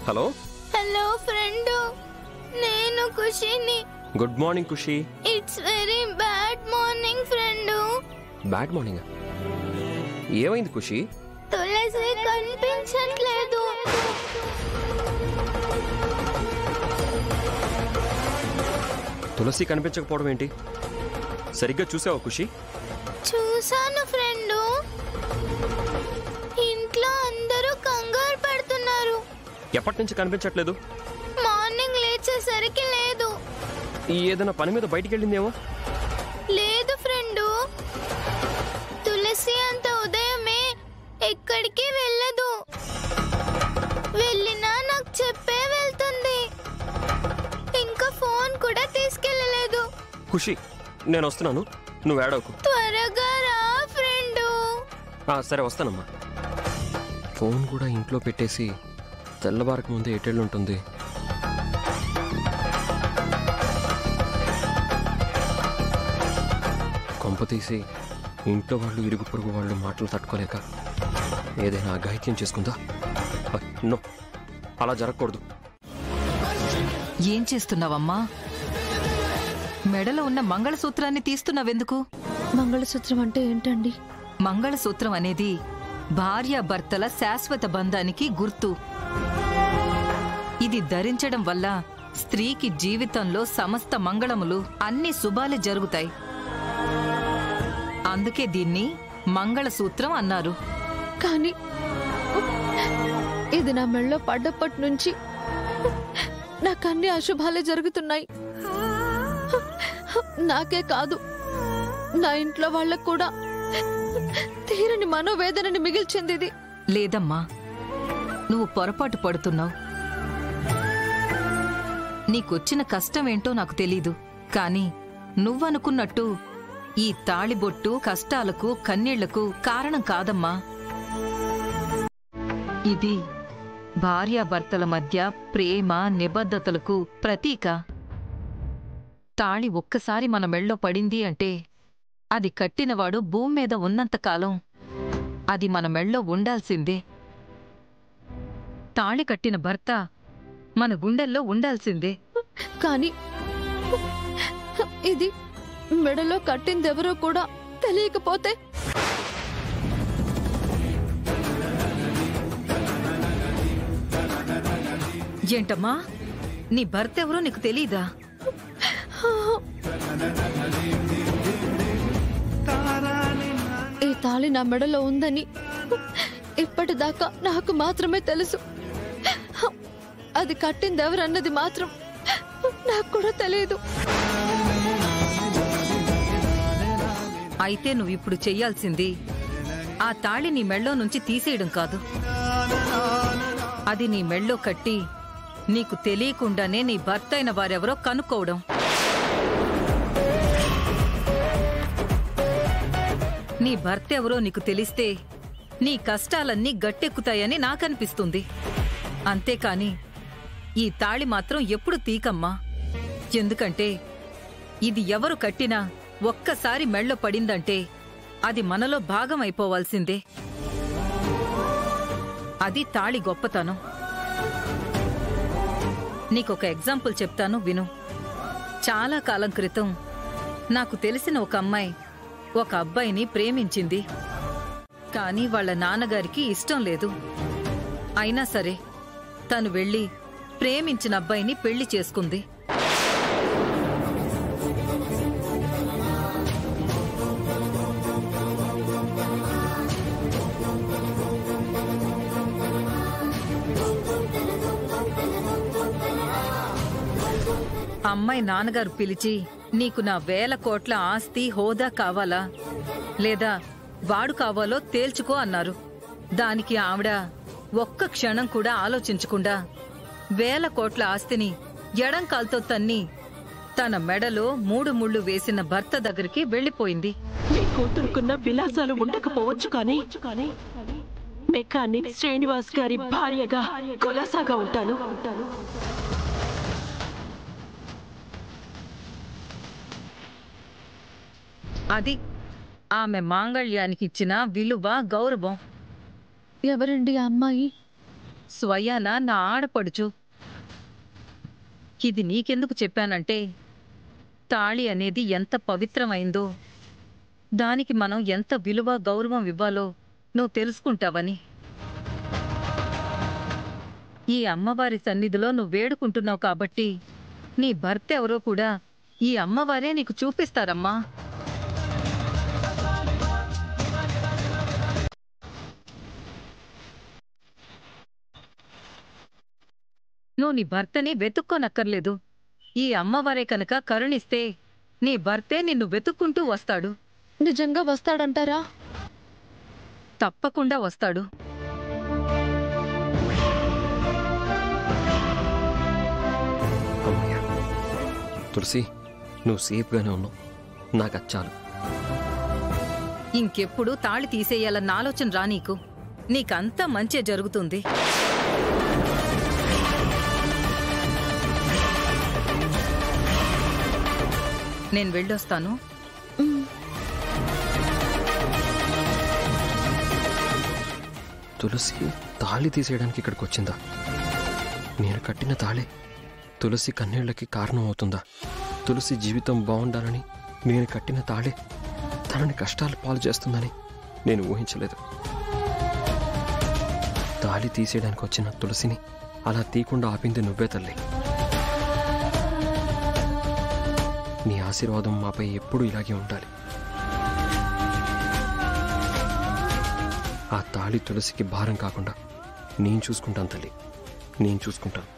Hello hello friend, నేను ఖుషిని. Good morning Khushi. It's very bad morning friend. Bad morning? ఏమైంది ఖుషి? తులసి కనిపించట్లేదు. తులసి కనిపించకపోవడం ఏంటి? సరిగ్గా చూసావా ఖుషి? చూసాను ఫ్రెండ్. ఇంట్లో అందరూ కంగారు పడుతున్నారు. ఎప్పటి నుంచి కనిపించట్లేదు? మార్నింగ్ లేచేసరికి లేదు. ఏదైనా పని మీద బయటికి వెళ్ళిందేమో? లేదు ఫ్రెండ్, తులసి అంత ఉదయమే ఎక్కడికి వెళ్ళదు. వెళ్ళినా నాకు చెప్పే వెళ్తుంది. ఇంకా ఫోన్ కూడా తీసుకెళ్ళలేదు. ఖుషి, నేను వస్తున్నాను, నువ్వు ఏడవకు. త్వరగా రా ఫ్రెండ్. సరే వస్తానమ్మా. ఫోన్ కూడా ఇంట్లో పెట్టేసి తెల్లవారికి ముందే ఎటెళ్ళు ఉంటుంది. కొంప తీసి ఇంట్లో వాళ్ళు ఇరుగు పొరుగు వాళ్ళు మాటలు తట్టుకోలేక ఏదైనా అఘాయిత్యం చేసుకుందా? నో, అలా జరగకూడదు. ఏం చేస్తున్నావమ్మా? మెడలో ఉన్న మంగళసూత్రాన్ని తీస్తున్నావెందుకు? మంగళసూత్రం అంటే ఏంటండి? మంగళసూత్రం అనేది భార్యాభర్తల శాశ్వత బంధానికి గుర్తు. ఇది ధరించడం వల్ల స్త్రీకి జీవితంలో సమస్త మంగళములు, అన్ని శుభాలే జరుగుతాయి. అందుకే దీన్ని మంగళసూత్రం అన్నారు. కానీ ఇది నా మెళ్ళో పడ్డప్పటి నుంచి నాకన్ని అశుభాలే జరుగుతున్నాయి. నాకే కాదు, నా ఇంట్లో వాళ్ళకు కూడా తీరని మనోవేదనని మిగిల్చింది ఇది. లేదమ్మా, నువ్వు పొరపాటు పడుతున్నావు. నీకొచ్చిన కష్టమేంటో నాకు తెలీదు, కాని నువ్వనుకున్నట్టు ఈ తాళిబొట్టు కష్టాలకు, కన్నీళ్లకు కారణం కాదమ్మా. ఇది భార్యాభర్తల మధ్య ప్రేమ, నిబద్ధతలకు ప్రతీక. తాళి ఒక్కసారి మన మెళ్ళో పడింది అంటే అది కట్టినవాడు భూమి మీద ఉన్నంతకాలం అది మన మెళ్ళో ఉండాల్సిందే. తాళి కట్టిన భర్త మన గుండెల్లో ఉండాల్సిందే. కానీ ఇది మెడలో కట్టిందెవరో కూడా తెలియకపోతే? ఏంటమ్మా, నీ భర్త ఎవరో నీకు తెలీదా? ఈ తాళి నా మెడలో ఉందని ఇప్పటిదాకా నాకు మాత్రమే తెలుసు. అది కట్టిందెవరన్నది మాత్రం నాకు కూడా తెలియదు. అయితే నువ్విప్పుడు చెయ్యాల్సింది ఆ తాళి నీ మెళ్ళో నుంచి తీసేయడం కాదు, అది నీ మెళ్ళో కట్టి నీకు తెలియకుండానే నీ భర్త అయిన వారెవరో కనుక్కోవడం. నీ భర్త ఎవరో నీకు తెలిస్తే నీ కష్టాలన్నీ గట్టెక్కుతాయని నాకనిపిస్తుంది. అంతేకాని ఈ తాళి మాత్రం ఎప్పుడు తీకమ్మా. ఎందుకంటే ఇది ఎవరు కట్టినా ఒక్కసారి మెళ్ళో పడిందంటే అది మనలో భాగం అయిపోవాల్సిందే. అది తాళి గొప్పతనం. నీకొక ఎగ్జాంపుల్ చెప్తాను, విను. చాలా కాలం క్రితం నాకు తెలిసిన ఒక అమ్మాయి ఒక అబ్బాయిని ప్రేమించింది. కానీ వాళ్ళ నాన్నగారికి ఇష్టం లేదు. అయినా సరే తను వెళ్ళి ప్రేమించిన అబ్బాయిని పెళ్లి చేసుకుంది. అమ్మాయి నాన్నగారు పిలిచి, నీకు నా 1000 కోట్ల ఆస్తి, హోదా కావాలా లేదా వాడు కావాలో తేల్చుకో అన్నారు. దానికి ఆవిడ ఒక్క క్షణం కూడా ఆలోచించకుండా 1000 కోట్ల ఆస్తిని ఎడంకాల్తో తన్ని తన మెడలో 3 ముళ్ళు వేసిన భర్త దగ్గరికి వెళ్లిపోయింది. మీ కూతురుకున్న విలాసాలు ఉండకపోవచ్చు, కానీ మెకానిక్ శ్రీనివాస్ గారి భార్యగా కులాసాగా ఉంటాను. అది ఆమె మాంగళ్యానికి ఇచ్చిన విలువ, గౌరవం. ఎవరండి ఆ అమ్మాయి? స్వయాన నా ఆడపడుచు. ఇది నీకెందుకు చెప్పానంటే తాళి అనేది ఎంత పవిత్రమైందో, దానికి మనం ఎంత విలువ గౌరవం ఇవ్వాలో నువ్వు తెలుసుకుంటావని. ఈ అమ్మవారి సన్నిధిలో నువ్వు వేడుకుంటున్నావు కాబట్టి నీ భర్త ఎవరో కూడా ఈ అమ్మవారే నీకు చూపిస్తారమ్మా. నువ్వు నీ భర్తని వెతుక్కోనక్కర్లేదు. ఈ అమ్మవారే కనుక కరుణిస్తే నీ భర్తే నిన్ను వెతుక్కుంటూ వస్తాడు. నిజంగా వస్తాడంటారా? తప్పకుండా వస్తాడు. అమ్మయ్య, తులసి, నువ్వు సేఫ్గానే ఉన్నావు. నాకు చాలు. ఇంకెప్పుడు తాళి తీసేయాలన్న ఆలోచన రా నీకు. నీకంతా మంచే జరుగుతుంది. నేను వెళ్ళొస్తాను. తులసి తాళి తీసేయడానికి ఇక్కడికి వచ్చిందా? నేను కట్టిన తాళే తులసి కన్నీళ్లకి కారణం అవుతుందా? తులసి జీవితం బాగుండాలని నేను కట్టిన తాళే తనని కష్టాలు పాలు చేస్తుందని నేను ఊహించలేదు. తాళి తీసేయడానికి వచ్చిన తులసిని అలా తీయకుండా ఆపింది నువ్వే తల్లి. నీ ఆశీర్వాదం మాపై ఎప్పుడూ ఇలాగే ఉండాలి. ఆ తాళి తులసికి భారం కాకుండా నేను చూసుకుంటాను తల్లి, నేను చూసుకుంటాను.